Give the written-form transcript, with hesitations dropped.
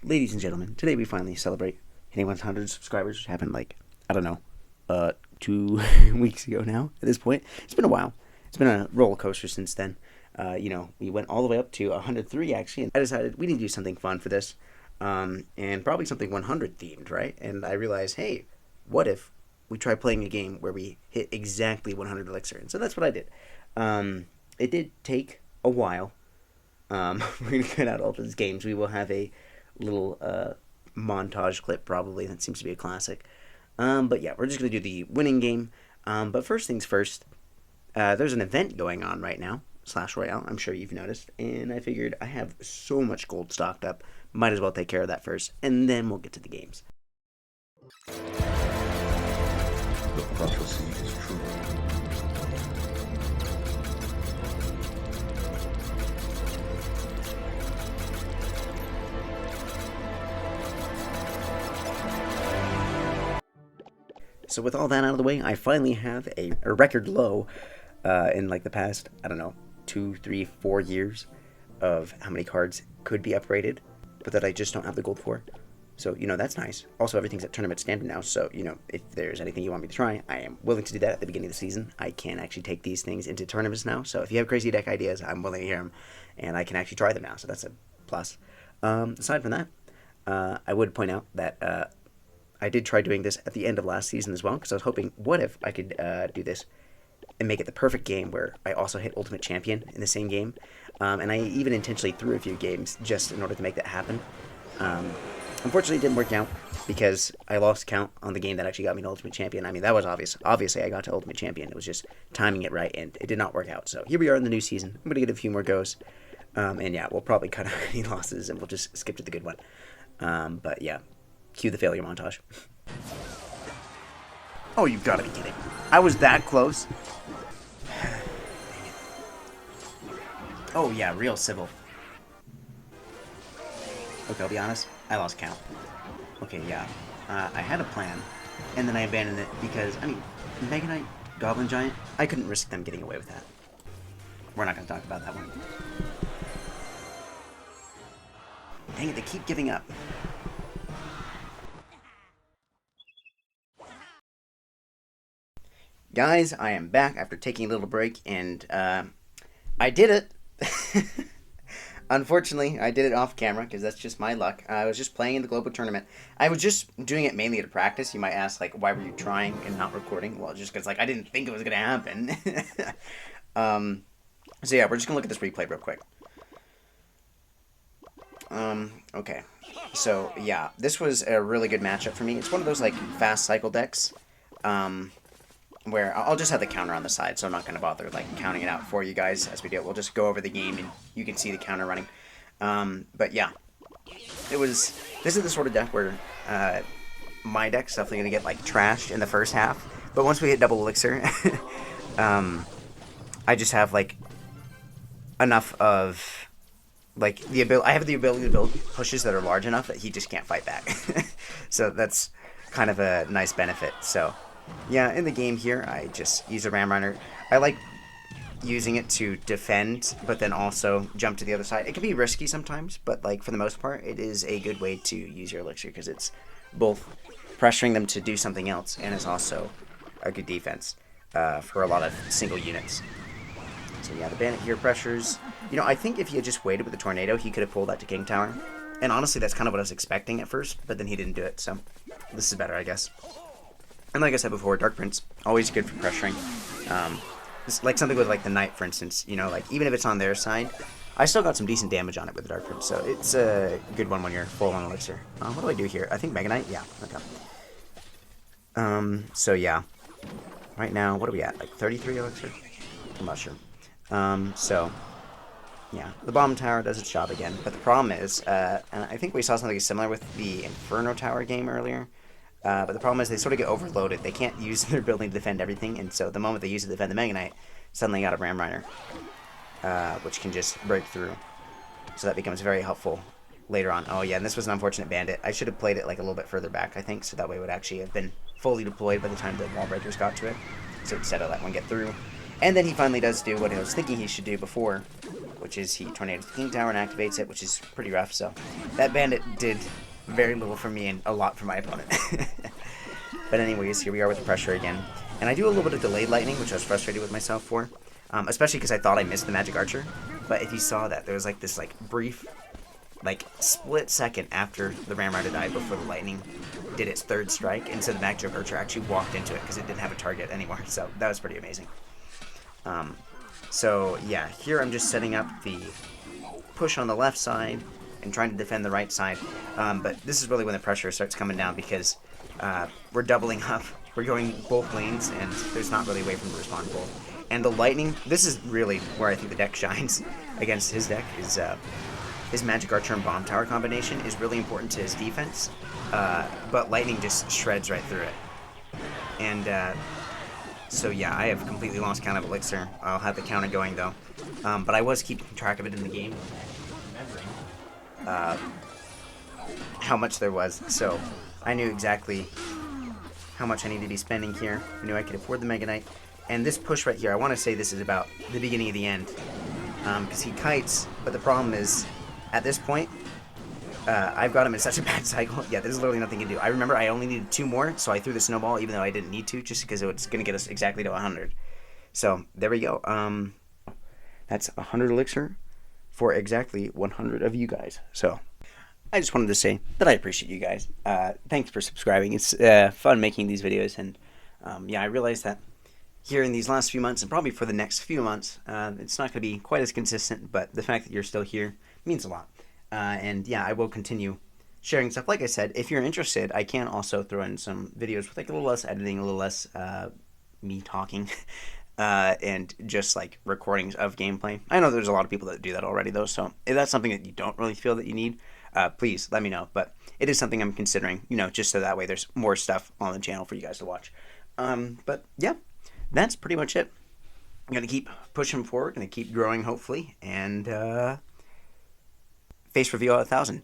Ladies and gentlemen, today we finally celebrate hitting 100 subscribers, which happened like, I don't know, 2 weeks ago now at this point. It's been a while. It's been a roller coaster since then. We went all the way up to 103 actually, and I decided we need to do something fun for this, and probably something 100 themed, right? And I realized, hey, what if we try playing a game where we hit exactly 100 elixir? And so that's what I did. It did take a while. We're going to cut out all those games. We will have a little montage clip probably. That seems to be a classic. But yeah, we're just going to do the winning game. But first things first, there's an event going on right now, Slash Royale. I'm sure you've noticed. And I figured I have so much gold stocked up. Might as well take care of that first. And then we'll get to the games. The prophecy is true. So with all that out of the way, I finally have a record low in like the past, I don't know, 2, 3, 4 years of how many cards could be upgraded, but that I just don't have the gold for. So, that's nice. Also, everything's at tournament standard now, so, if there's anything you want me to try, I am willing to do that at the beginning of the season. I can actually take these things into tournaments now, so if you have crazy deck ideas, I'm willing to hear them, and I can actually try them now, so that's a plus. Aside from that, I would point out that I did try doing this at the end of last season as well, because I was hoping, what if I could do this and make it the perfect game where I also hit Ultimate Champion in the same game. And I even intentionally threw a few games just in order to make that happen. Unfortunately, it didn't work out because I lost count on the game that actually got me to Ultimate Champion. I mean, that was obvious. Obviously, I got to Ultimate Champion. It was just timing it right, and it did not work out. So here we are in the new season. I'm going to get a few more goes. And yeah, we'll probably cut out any losses, and we'll just skip to the good one. But yeah, cue the failure montage. Oh, you've got to be kidding. I was that close. Oh, yeah, real civil. Okay, I'll be honest. I lost count. Okay, yeah. I had a plan, and then I abandoned it because, Mega Knight, Goblin Giant, I couldn't risk them getting away with that. We're not going to talk about that one. Dang it, they keep giving up. Guys, I am back after taking a little break, and I did it. Unfortunately, I did it off camera, because that's just my luck. I was just playing in the global tournament. I was just doing it mainly to practice. You might ask, why were you trying and not recording? Well, just because, I didn't think it was going to happen. So yeah, we're just going to look at this replay real quick. Okay. So, yeah, this was a really good matchup for me. It's one of those, fast cycle decks. Where I'll just have the counter on the side, so I'm not going to bother counting it out for you guys as we do it. We'll just go over the game and you can see the counter running. But yeah, this is the sort of deck where my deck's definitely going to get trashed in the first half. But once we hit double elixir, I just have enough of the ability. I have the ability to build pushes that are large enough that he just can't fight back. So that's kind of a nice benefit. So. Yeah, in the game here, I just use a Ram Runner. I like using it to defend, but then also jump to the other side. It can be risky sometimes, but for the most part, it is a good way to use your Elixir, because it's both pressuring them to do something else, and it's also a good defense for a lot of single units. So yeah, the Bandit here pressures. I think if he had just waited with the Tornado, he could have pulled that to King Tower. And honestly, that's kind of what I was expecting at first, but then he didn't do it, so this is better, I guess. And like I said before, Dark Prince, always good for pressuring. It's like something with the Knight, for instance, even if it's on their side, I still got some decent damage on it with the Dark Prince, so it's a good one when you're full on Elixir. What do I do here? I think Mega Knight? Yeah, okay. So yeah. Right now, what are we at? 33 Elixir? I'm not sure. So, yeah, the Bomb Tower does its job again, but the problem is, and I think we saw something similar with the Inferno Tower game earlier, but the problem is they sort of get overloaded. They can't use their building to defend everything, and so the moment they use it to defend the Mega Knight, suddenly got a Ram Runner, which can just break through. So that becomes very helpful later on. Oh yeah, and this was an unfortunate Bandit. I should have played it a little bit further back, I think, so that way it would actually have been fully deployed by the time the Wall Breakers got to it. So instead of let one get through. And then he finally does do what I was thinking he should do before, which is he tornadoes the king tower and activates it, which is pretty rough. So that bandit did very little for me and a lot for my opponent. But anyways, here we are with the pressure again. And I do a little bit of delayed lightning, which I was frustrated with myself for. Especially because I thought I missed the magic archer. But if you saw that, there was like this like brief, like split second after the Ram Rider died before the lightning did its third strike. And so the magic archer actually walked into it because it didn't have a target anymore. So that was pretty amazing. So yeah, here I'm just setting up the push on the left side and trying to defend the right side. But this is really when the pressure starts coming down because we're doubling up. We're going both lanes, and there's not really a way for him to respond to both. And the lightning, this is really where I think the deck shines against his deck, is his Magic Archer and Bomb Tower combination is really important to his defense, but lightning just shreds right through it. And so yeah, I have completely lost count of Elixir. I'll have the counter going though, but I was keeping track of it in the game, remembering how much there was, so I knew exactly how much I need to be spending here. I knew I could afford the Mega Knight. And this push right here, I want to say this is about the beginning of the end. Because he kites, but the problem is, at this point, I've got him in such a bad cycle. Yeah, there's literally nothing to do. I remember I only needed 2 more, so I threw the snowball even though I didn't need to, just because it was going to get us exactly to 100. So, there we go. That's 100 Elixir for exactly 100 of you guys. So, I just wanted to say that I appreciate you guys. Thanks for subscribing. It's fun making these videos, and yeah, I realized that here in these last few months, and probably for the next few months, it's not going to be quite as consistent, but the fact that you're still here means a lot. And yeah, I will continue sharing stuff. Like I said, if you're interested, I can also throw in some videos with like a little less editing, a little less me talking, and just like recordings of gameplay. I know there's a lot of people that do that already though, so if that's something that you don't really feel that you need, please let me know. But it is something I'm considering, you know, just so that way there's more stuff on the channel for you guys to watch. But yeah, that's pretty much it. I'm going to keep pushing forward, going to keep growing hopefully, and face reveal at 1,000.